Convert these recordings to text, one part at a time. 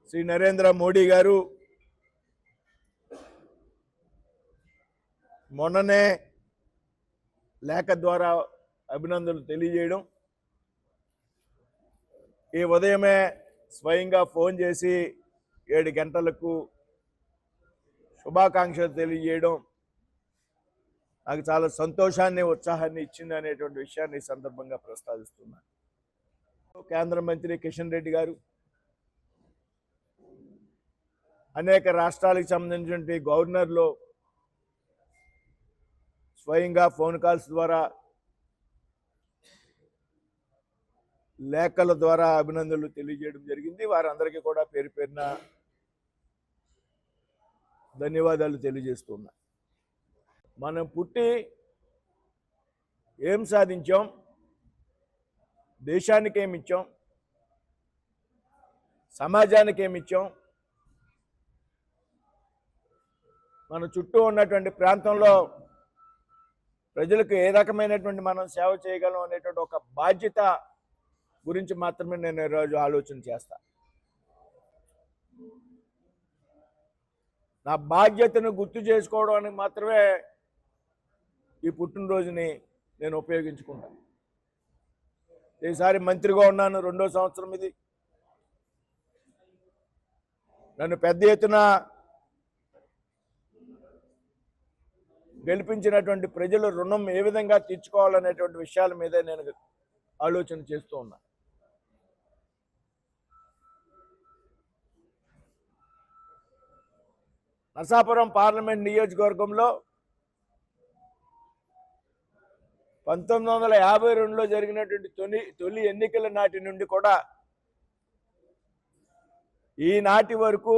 శ్రీ నరేంద్ర మోడీ గారు మొన్ననే లేఖ ద్వారా అభినందనలు తెలియజేయడం, ఈ ఉదయమే స్వయంగా ఫోన్ చేసి 7 గంటలకు శుభాకాంక్షలు తెలియజేయడం నాకు చాలా సంతోషాన్ని, ఉత్సాహాన్ని ఇచ్చింది అనేటువంటి విషయాన్ని ఈ సందర్భంగా ప్రస్తావిస్తున్నాను. కేంద్ర మంత్రి కిషన్ రెడ్డి గారు, అనేక రాష్ట్రాలకు సంబంధించిన గవర్నర్లు స్వయంగా ఫోన్ కాల్స్ ద్వారా, లేఖల ద్వారా అభినందనలు తెలియజేయడం జరిగింది. వారందరికీ కూడా పేరు పేరున ధన్యవాదాలు తెలియజేస్తున్నా. మనం పుట్టి ఏం సాధించాం, దేశానికి ఏమిచ్చాం, సమాజానికి ఏమిచ్చాం, మన చుట్టూ ఉన్నటువంటి ప్రాంతంలో ప్రజలకు ఏ రకమైనటువంటి మనం సేవ చేయగలం అనేటువంటి ఒక బాధ్యత గురించి మాత్రమే నేను ఈరోజు ఆలోచన చేస్తా. నా బాధ్యతను గుర్తు చేసుకోవడానికి మాత్రమే ఈ పుట్టినరోజుని నేను ఉపయోగించుకుంటాను. ఈసారి మంత్రిగా ఉన్నాను, 2వ సంవత్సరం ఇది. నన్ను పెద్ద ఎత్తున గెలిపించినటువంటి ప్రజల రుణం ఏ విధంగా తీర్చుకోవాలనేటువంటి విషయాల మీదే నేను ఆలోచన చేస్తూ ఉన్నా. నరసాపురం పార్లమెంట్ నియోజకవర్గంలో 1952లో జరిగినటువంటి తొలి ఎన్నికల నాటి నుండి కూడా ఈనాటి వరకు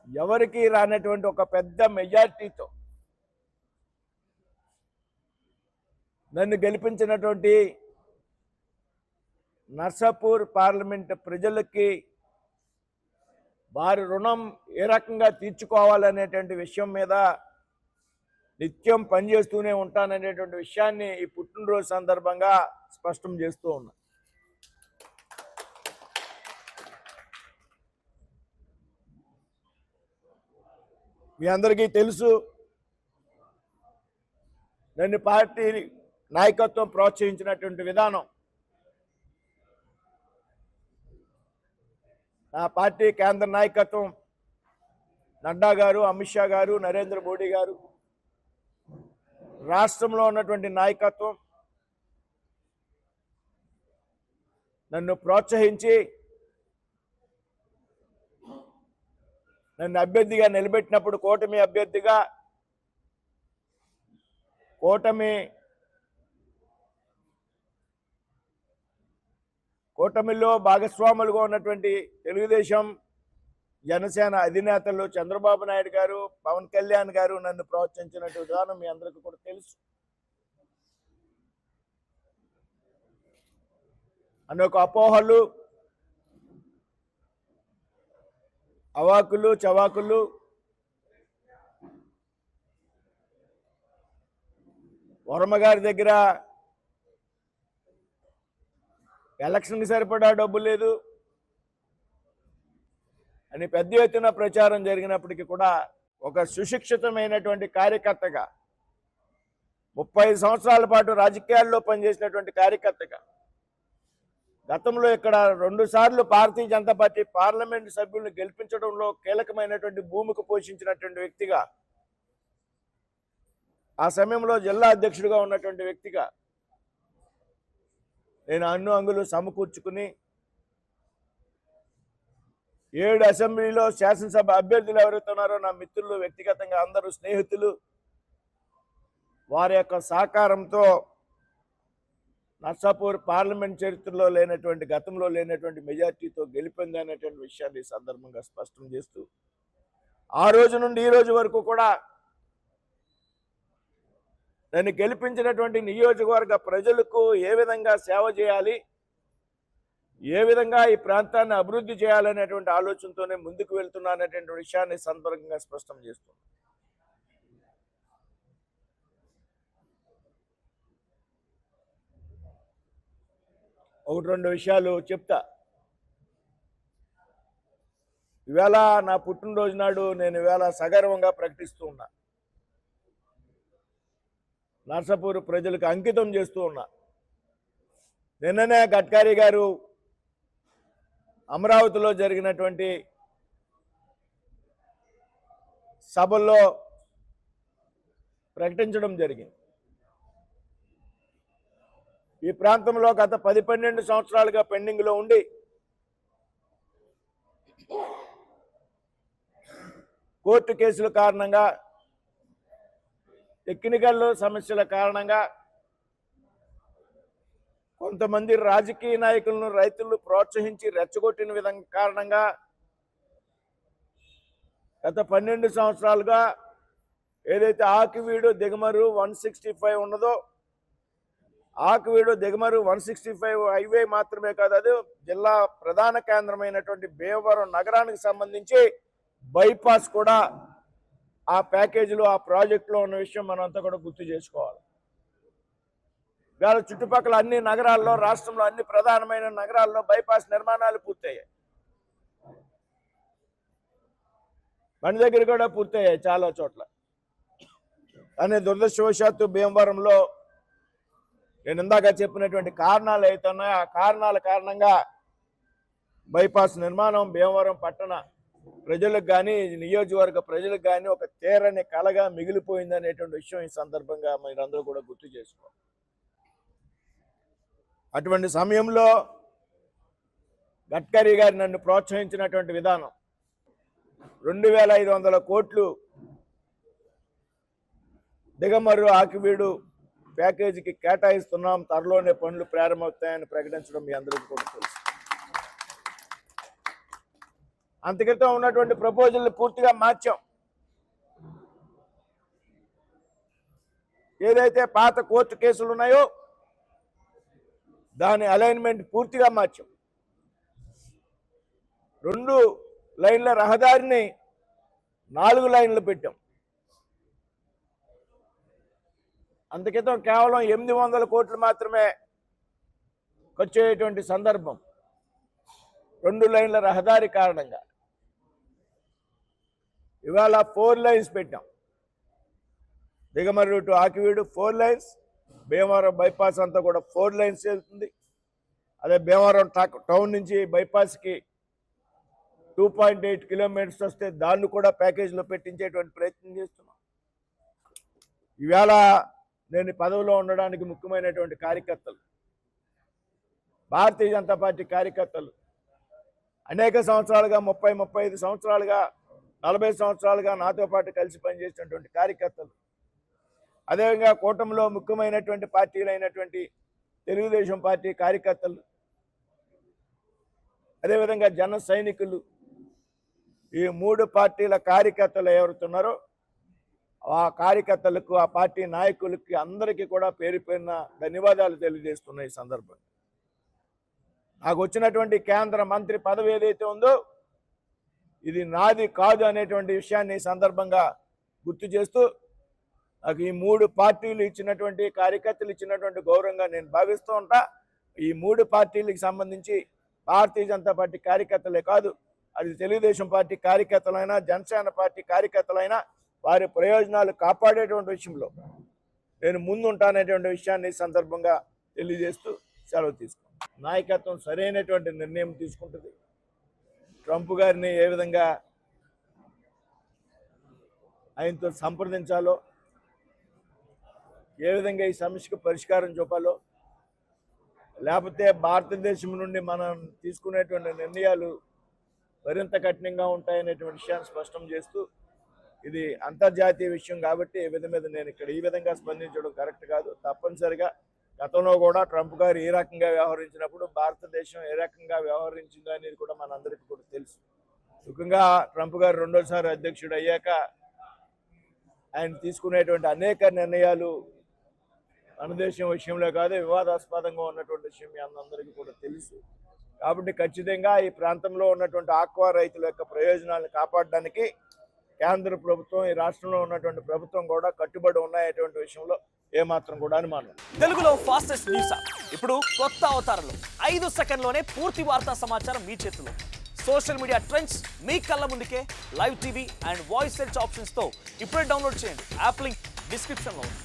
ఎవరికి రానటువంటి ఒక పెద్ద మెజార్టీతో నన్ను గెలిపించినటువంటి నర్సాపూర్ పార్లమెంట్ ప్రజలకి వారి రుణం ఏ రకంగా తీర్చుకోవాలనేటువంటి విషయం మీద నిత్యం పనిచేస్తూనే ఉంటాననేటువంటి విషయాన్ని ఈ పుట్టినరోజు సందర్భంగా స్పష్టం చేస్తూ ఉన్నా. మీ అందరికీ తెలుసు, నన్ను పార్టీ నాయకత్వం ప్రోత్సహించినటువంటి విధానం. నా పార్టీ కేంద్ర నాయకత్వం నడ్డా గారు, అమిత్ షా గారు, నరేంద్ర మోడీ గారు, రాష్ట్రంలో ఉన్నటువంటి నాయకత్వం నన్ను ప్రోత్సహించి నన్ను అభ్యర్థిగా నిలబెట్టినప్పుడు కూటమి అభ్యర్థిగా, కూటమిలో భాగస్వాములుగా ఉన్నటువంటి తెలుగుదేశం జనసేన అధినేతలు చంద్రబాబు నాయుడు గారు, పవన్ కళ్యాణ్ గారు నన్ను ప్రోత్సహించినట్టు విధానం మీ అందరికీ కూడా తెలుసు. అనేక అపోహలు, అవాకులు చవాకులు, వర్మ గారి దగ్గర ఎలక్షన్కి సరిపడా డబ్బు లేదు అని పెద్ద ఎత్తున ప్రచారం జరిగినప్పటికీ కూడా ఒక సుశిక్షితమైనటువంటి కార్యకర్తగా, 35 సంవత్సరాల పాటు రాజకీయాల్లో పనిచేసినటువంటి కార్యకర్తగా, గతంలో ఇక్కడ 2 సార్లు భారతీయ జనతా పార్టీ పార్లమెంట్ సభ్యులను గెలిపించడంలో కీలకమైనటువంటి భూమిక పోషించినటువంటి వ్యక్తిగా, ఆ సమయంలో జిల్లా అధ్యక్షుడిగా ఉన్నటువంటి వ్యక్తిగా నేను అన్ని అంగులు సమకూర్చుకుని 7 అసెంబ్లీలో శాసనసభ అభ్యర్థులు ఎవరైతే ఉన్నారో నా మిత్రులు, వ్యక్తిగతంగా అందరూ స్నేహితులు, వారి యొక్క సహకారంతో నర్సాపూర్ పార్లమెంట్ చరిత్రలో లేనటువంటి, గతంలో లేనటువంటి మెజార్టీతో గెలిపింది అనేటువంటి విషయాన్ని సందర్భంగా స్పష్టం చేస్తూ, ఆ రోజు నుండి ఈ రోజు వరకు కూడా నన్ను గెలిపించినటువంటి నియోజకవర్గ ప్రజలకు ఏ విధంగా సేవ చేయాలి, ఏ విధంగా ఈ ప్రాంతాన్ని అభివృద్ధి చేయాలనేటువంటి ఆలోచనతోనే ముందుకు వెళ్తున్నాననేటువంటి విషయాన్ని సందర్భంగా స్పష్టం చేస్తున్నాను. ఒకటి రెండు విషయాలు చెప్తా. ఈవేళ నా పుట్టినరోజు నాడు నేను ఈవేళ సగర్వంగా ప్రకటిస్తూ ఉన్నా, నర్సాపూర్ ప్రజలకు అంకితం చేస్తూ ఉన్నా. నిన్ననే గడ్కరీ గారు అమరావతిలో జరిగినటువంటి సభల్లో ప్రకటించడం జరిగింది. ఈ ప్రాంతంలో గత 10-12 సంవత్సరాలుగా పెండింగ్లో ఉండి కోర్టు కేసుల కారణంగా, టెక్నికల్ సమస్యల కారణంగా కొంతమంది రాజకీయ నాయకులను రైతులు ప్రోత్సహించి రెచ్చగొట్టిన విధంగా కారణంగా గత 12 సంవత్సరాలుగా ఏదైతే ఆకివీడు దిగమరు 165 ఉన్నదో, ఆకివీడు దిగమరు 165 హైవే మాత్రమే కాదు, అది జిల్లా ప్రధాన కేంద్రమైనటువంటి భీమవరం నగరానికి సంబంధించి బైపాస్ కూడా ఆ ప్యాకేజీలో, ఆ ప్రాజెక్టులో ఉన్న విషయం మనం అంతా కూడా గుర్తు చేసుకోవాలి. ఇవాళ చుట్టుపక్కల అన్ని నగరాల్లో, రాష్ట్రంలో అన్ని ప్రధానమైన నగరాల్లో బైపాస్ నిర్మాణాలు పూర్తయ్యాయి. మన దగ్గర కూడా పూర్తయ్యాయి చాలా చోట్ల. కానీ దురదృష్టవశాత్తు భీమవరంలో నేను ఇందాక చెప్పినటువంటి కారణాలు అయితే ఉన్నాయో ఆ కారణాల కారణంగా బైపాస్ నిర్మాణం భీమవరం పట్టణ ప్రజలకు కానీ, నియోజకవర్గ ప్రజలకు కానీ ఒక తీరని కలగా మిగిలిపోయింది అనేటువంటి విషయం ఈ సందర్భంగా మీరందరూ కూడా గుర్తు చేసుకోవాలి. అటువంటి సమయంలో గడ్కరీ గారు నన్ను ప్రోత్సహించినటువంటి విధానం, 2500 కోట్లు దిగమర్రు ఆకివీడు ప్యాకేజీకి కేటాయిస్తున్నాం, త్వరలోనే పనులు ప్రారంభమవుతాయని ప్రకటించడం మీ అందరికీ కూడా తెలుసు. అంతక్రితం ఉన్నటువంటి ప్రపోజల్ని పూర్తిగా మార్చాం. ఏదైతే పాత కోర్టు కేసులు ఉన్నాయో దాని అలైన్మెంట్ పూర్తిగా మార్చాం. 2 లైన్ల రహదారిని 4 లైన్లు పెట్టాం. అందుకితం కేవలం 800 కోట్లు మాత్రమే ఖర్చు అయ్యేటువంటి సందర్భం 2 లైన్ల రహదారి కారణంగా. ఇవాళ 4 లైన్స్ పెట్టాం. Digamarru to Akividu 4 lines, Bhimavaram bypass అంతా కూడా 4 లైన్స్ వెళ్తుంది. అదే భీమవరం టౌన్ నుంచి బైపాస్కి 2.8 కిలోమీటర్స్ వస్తే దాన్ని కూడా ప్యాకేజీలో పెట్టించేటువంటి ప్రయత్నం చేస్తున్నాం. ఈవేళ నేను పదవిలో ఉండడానికి ముఖ్యమైనటువంటి కార్యకర్తలు, భారతీయ జనతా పార్టీ కార్యకర్తలు, అనేక సంవత్సరాలుగా 30-35 సంవత్సరాలుగా 40 సంవత్సరాలుగా నాతో పాటు కలిసి పనిచేసినటువంటి కార్యకర్తలు, అదేవిధంగా కూటమిలో ముఖ్యమైనటువంటి పార్టీలైనటువంటి తెలుగుదేశం పార్టీ కార్యకర్తలు, అదేవిధంగా జన సైనికులు, ఈ 3 పార్టీల కార్యకర్తలు ఎవరుతున్నారో ఆ కార్యకర్తలకు, ఆ పార్టీ నాయకులకి అందరికీ కూడా పేరు పేరున ధన్యవాదాలు తెలియజేస్తున్న ఈ సందర్భంగా నాకు వచ్చినటువంటి కేంద్ర మంత్రి పదవి ఏదైతే ఉందో ఇది నాది కాదు అనేటువంటి విషయాన్ని ఈ సందర్భంగా గుర్తు చేస్తూ నాకు ఈ 3 పార్టీలు ఇచ్చినటువంటి, కార్యకర్తలు ఇచ్చినటువంటి గౌరవంగా నేను భావిస్తూ ఉంటా. ఈ 3 పార్టీలకు సంబంధించి భారతీయ జనతా పార్టీ కార్యకర్తలే కాదు, అది తెలుగుదేశం పార్టీ కార్యకర్తలైనా, జనసేన పార్టీ కార్యకర్తలైనా వారి ప్రయోజనాలు కాపాడేటువంటి విషయంలో నేను ముందుంటానేటువంటి విషయాన్ని ఈ సందర్భంగా తెలియజేస్తూ సెలవు తీసుకుంటాను. నాయకత్వం సరైనటువంటి నిర్ణయం తీసుకుంటుంది. ట్రంప్ గారిని ఏ విధంగా ఆయనతో సంప్రదించాలో, ఏ విధంగా ఈ సమస్యకు పరిష్కారం చూపాలో, లేకపోతే భారతదేశం నుండి మనం తీసుకునేటువంటి నిర్ణయాలు మరింత కఠినంగా ఉంటాయనేటువంటి విషయాన్ని స్పష్టం చేస్తూ ఇది అంతర్జాతీయ విషయం కాబట్టి మీద నేను ఇక్కడ ఈ విధంగా స్పందించడం కరెక్ట్ కాదు. తప్పనిసరిగా గతంలో కూడా ట్రంప్ గారు ఏ రకంగా వ్యవహరించినప్పుడు భారతదేశం ఏ రకంగా వ్యవహరించిందో అనేది కూడా మనందరికీ కూడా తెలుసు. ముఖ్యంగా ట్రంప్ గారు రెండోసారి అధ్యక్షుడు అయ్యాక ఆయన తీసుకునేటువంటి అనేక నిర్ణయాలు మన దేశం విషయంలో కాదు, వివాదాస్పదంగా ఉన్నటువంటి విషయం మీ అందరికీ కూడా తెలుసు. కాబట్టి ఖచ్చితంగా ఈ ప్రాంతంలో ఉన్నటువంటి ఆక్వా రైతుల యొక్క ప్రయోజనాలను కాపాడడానికి కేంద్ర ప్రభుత్వం, ఈ రాష్ట్రంలో ఉన్నటువంటి ప్రభుత్వం కూడా కట్టుబడి ఉన్నాయటువంటి విషయంలో ఏమాత్రం కూడా అనుమానం. తెలుగులో ఫాస్టెస్ట్ న్యూస్ ఇప్పుడు కొత్త అవతారంలో 5 సెకండ్లోనే పూర్తి వార్తా సమాచారం మీ చేతిలో. సోషల్ మీడియా ట్రెండ్స్ మీ కళ్ళ ముందుకే live TV and voice search ఆప్షన్స్తో ఇప్పుడే డౌన్లోడ్ చేయండి. యాప్ లింక్ డిస్క్రిప్షన్లో ఉంది.